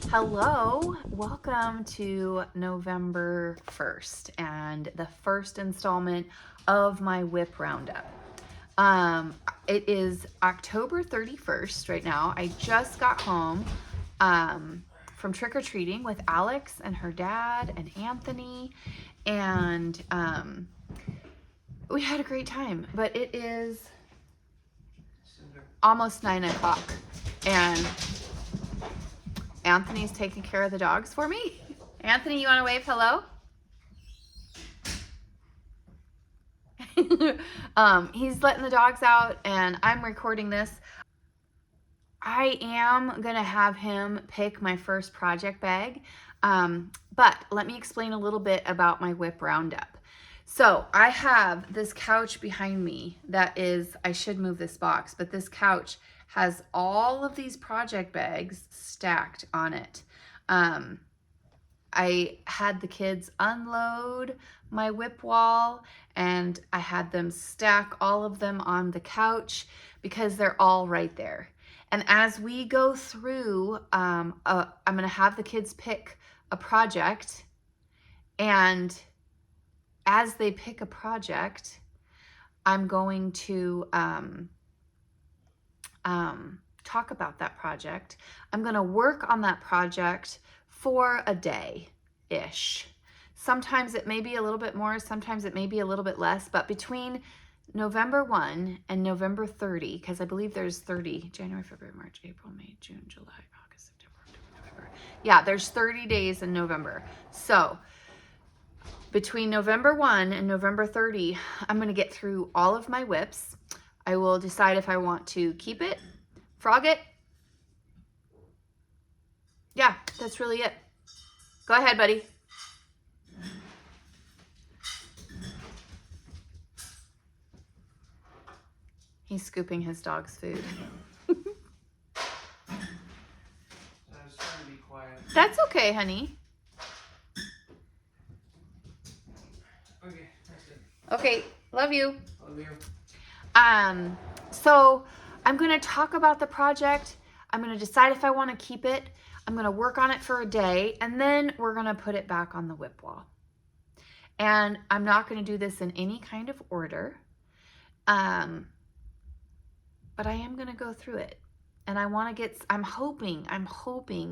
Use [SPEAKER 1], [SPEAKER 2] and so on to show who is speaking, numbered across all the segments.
[SPEAKER 1] Hello, welcome to November 1st and the first installment of my WIP Roundup. It is October 31st right now. I just got home from trick-or-treating with Alex and her dad and Anthony, and we had a great time, but it is almost 9 o'clock and Anthony's taking care of the dogs for me. Anthony, you want to wave hello? He's letting the dogs out and I'm recording this. I am going to have him pick my first project bag. But let me explain a little bit about my WIP Roundup. So I have this couch behind me that is, I should move this box, but this couch has all of these project bags stacked on it. I had the kids unload my WIP wall and I had them stack all of them on the couch because they're all right there. And as we go through, I'm going to have the kids pick a project, and as they pick a project, I'm going to talk about that project. I'm going to work on that project for a day-ish. Sometimes it may be a little bit more, sometimes it may be a little bit less, but between November 1 and November 30, because I believe there's 30, January, February, March, April, May, June, July, August, September, October, November. Yeah, there's 30 days in November. So between November 1 and November 30, I'm going to get through all of my WIPs. I will decide if I want to keep it, frog it. Yeah, that's really it. Go ahead, buddy. He's scooping his dog's food.
[SPEAKER 2] I was trying to be quiet.
[SPEAKER 1] That's okay, honey.
[SPEAKER 2] Okay, that's it.
[SPEAKER 1] Okay, love you.
[SPEAKER 2] Love you.
[SPEAKER 1] So I'm going to talk about the project. I'm going to decide if I want to keep it. I'm going to work on it for a day, and then we're going to put it back on the WIP wall. And I'm not going to do this in any kind of order. But I am going to go through it. And I want to get, I'm hoping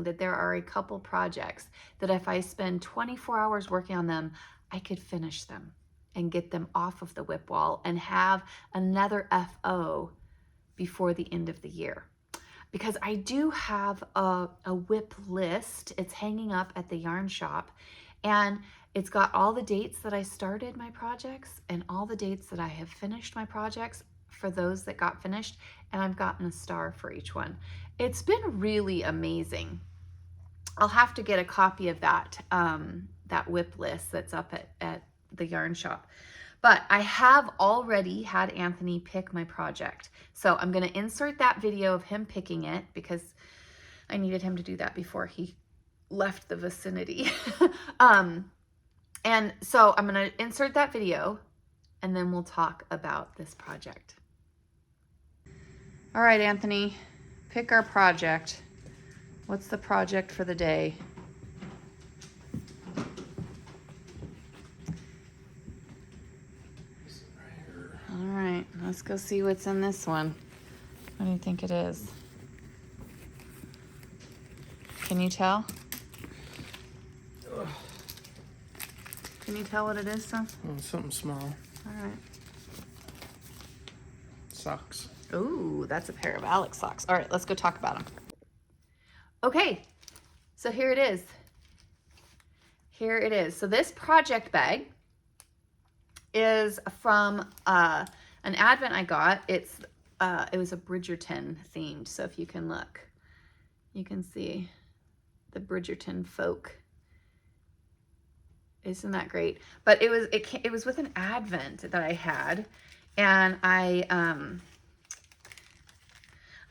[SPEAKER 1] that there are a couple projects that if I spend 24 hours working on them, I could finish them and get them off of the WIP wall and have another FO before the end of the year. Because I do have a WIP list. It's hanging up at the yarn shop, and it's got all the dates that I started my projects and all the dates that I have finished my projects for those that got finished, and I've gotten a star for each one. It's been really amazing. I'll have to get a copy of that WIP list that's up at the yarn shop. But I have already had Anthony pick my project. So I'm going to insert that video of him picking it because I needed him to do that before he left the vicinity. And so I'm going to insert that video and then we'll talk about this project. All right, Anthony, pick our project. What's the project for the day? All right, let's go see what's in this one. What do you think it is? Can you tell? Can you tell what it is, son?
[SPEAKER 2] Oh, something small.
[SPEAKER 1] All right.
[SPEAKER 2] Socks.
[SPEAKER 1] Ooh, that's a pair of Alex socks. All right, let's go talk about them. Okay, so here it is. Here it is. So this project bag is from an Advent I got. It was a Bridgerton themed. So if you can look, you can see the Bridgerton folk. Isn't that great? But it was with an Advent that I had, and I'm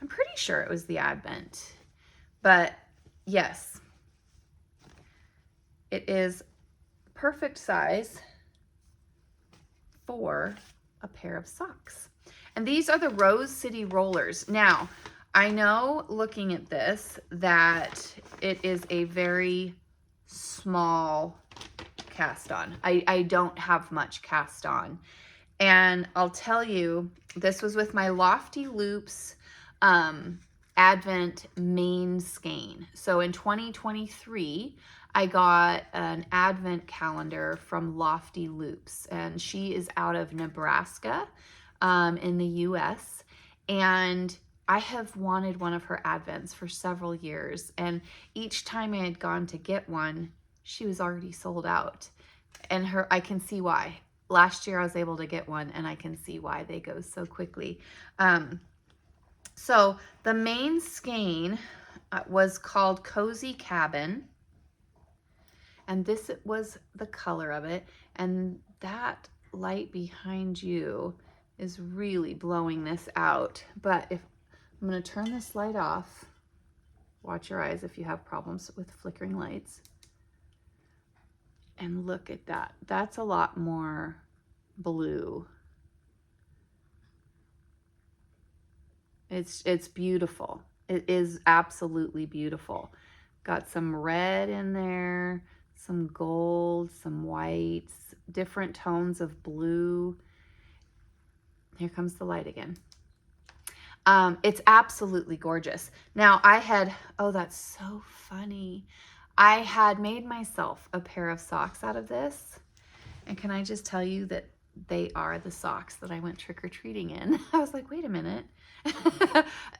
[SPEAKER 1] pretty sure it was the Advent, but yes, it is perfect size for a pair of socks. And these are the Rose City Rollers. Now, I know looking at this that it is a very small cast on. I don't have much cast on. And I'll tell you, this was with my Lofty Loops Advent main skein. So in 2023, I got an Advent calendar from Lofty Loops, and she is out of Nebraska in the US. And I have wanted one of her Advents for several years. And each time I had gone to get one, she was already sold out. And I can see why. Last year I was able to get one, and I can see why they go so quickly. So the main skein was called Cozy Cabin, and this was the color of it. And that light behind you is really blowing this out. But if I'm going to turn this light off, watch your eyes if you have problems with flickering lights. And look at that. That's a lot more blue. It's beautiful. It is absolutely beautiful. Got some red in there, some gold, some whites, different tones of blue. Here comes the light again. It's absolutely gorgeous. Now oh, that's so funny. I had made myself a pair of socks out of this. And can I just tell you that they are the socks that I went trick-or-treating in. I was like, wait a minute.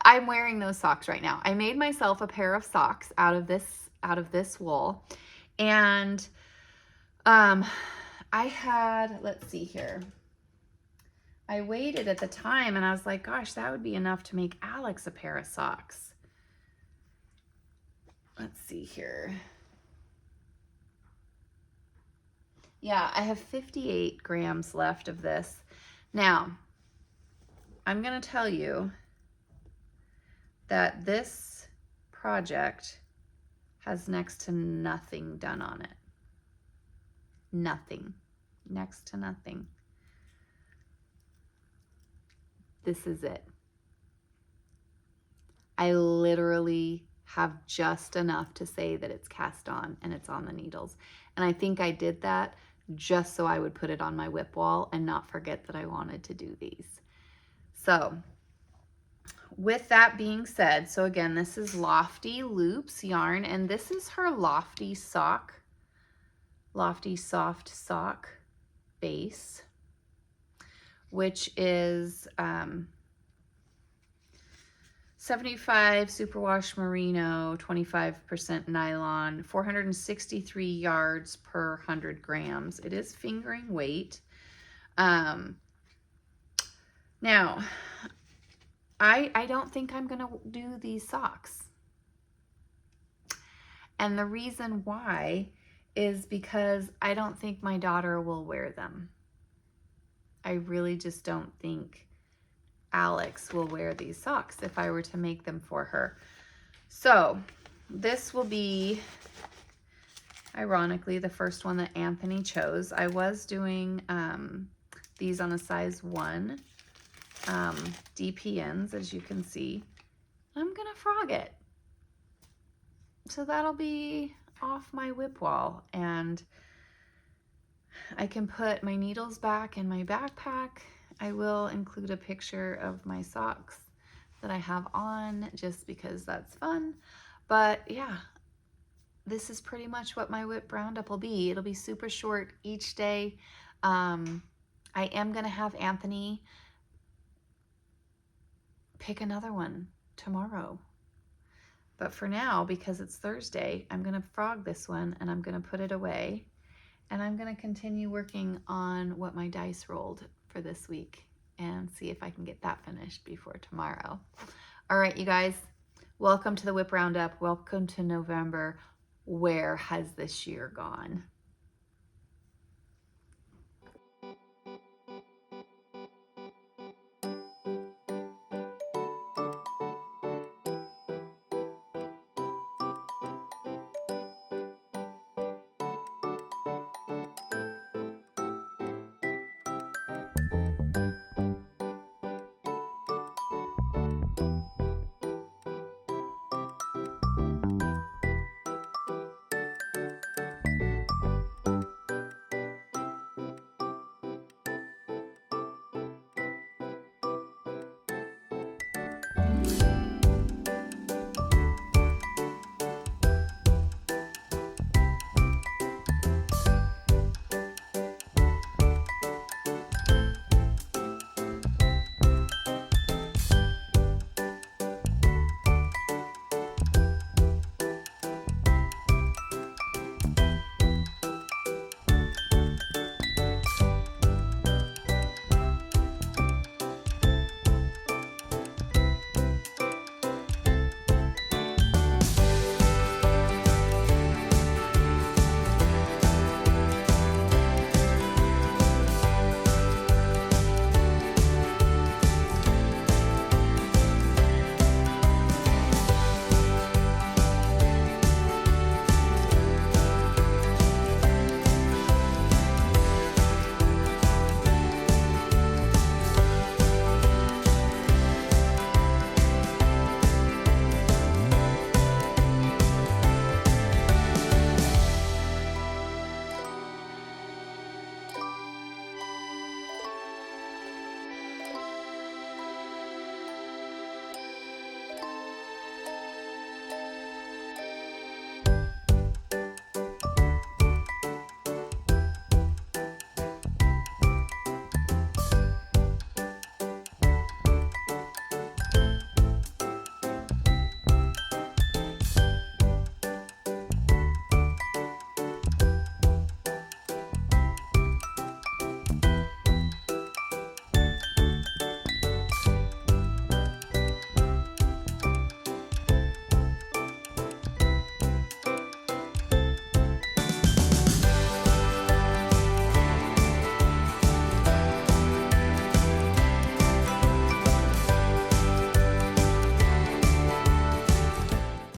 [SPEAKER 1] I'm wearing those socks right now. I made myself a pair of socks out of this wool. And I had, let's see here. I waited at the time, and I was like, gosh, that would be enough to make Alex a pair of socks. Let's see here. Yeah, I have 58 grams left of this. Now, I'm going to tell you that this project has next to nothing done on it. Nothing. Next to nothing. This is it. I literally have just enough to say that it's cast on and it's on the needles. And I think I did that just so I would put it on my WIP wall and not forget that I wanted to do these. So with that being said, so again, this is Lofty Loops yarn, and this is her Lofty soft sock base, which is 75 superwash merino, 25% nylon, 463 yards per 100 grams. It is fingering weight. Now, I don't think I'm going to do these socks. And the reason why is because I don't think my daughter will wear them. I really just don't think Alex will wear these socks if I were to make them for her. So this will be, ironically, the first one that Anthony chose. I was doing these on a size 1 DPNs, as you can see. I'm gonna frog it. So that'll be off my WIP wall, and I can put my needles back in my backpack. I will include a picture of my socks that I have on just because that's fun. But yeah, this is pretty much what my WIP Roundup will be. It'll be super short each day. I am going to have Anthony pick another one tomorrow. But for now, because it's Thursday, I'm going to frog this one and I'm going to put it away. And I'm going to continue working on what my dice rolled for this week and see if I can get that finished before tomorrow. All right, you guys, welcome to the WIP Roundup. Welcome to November. Where has this year gone?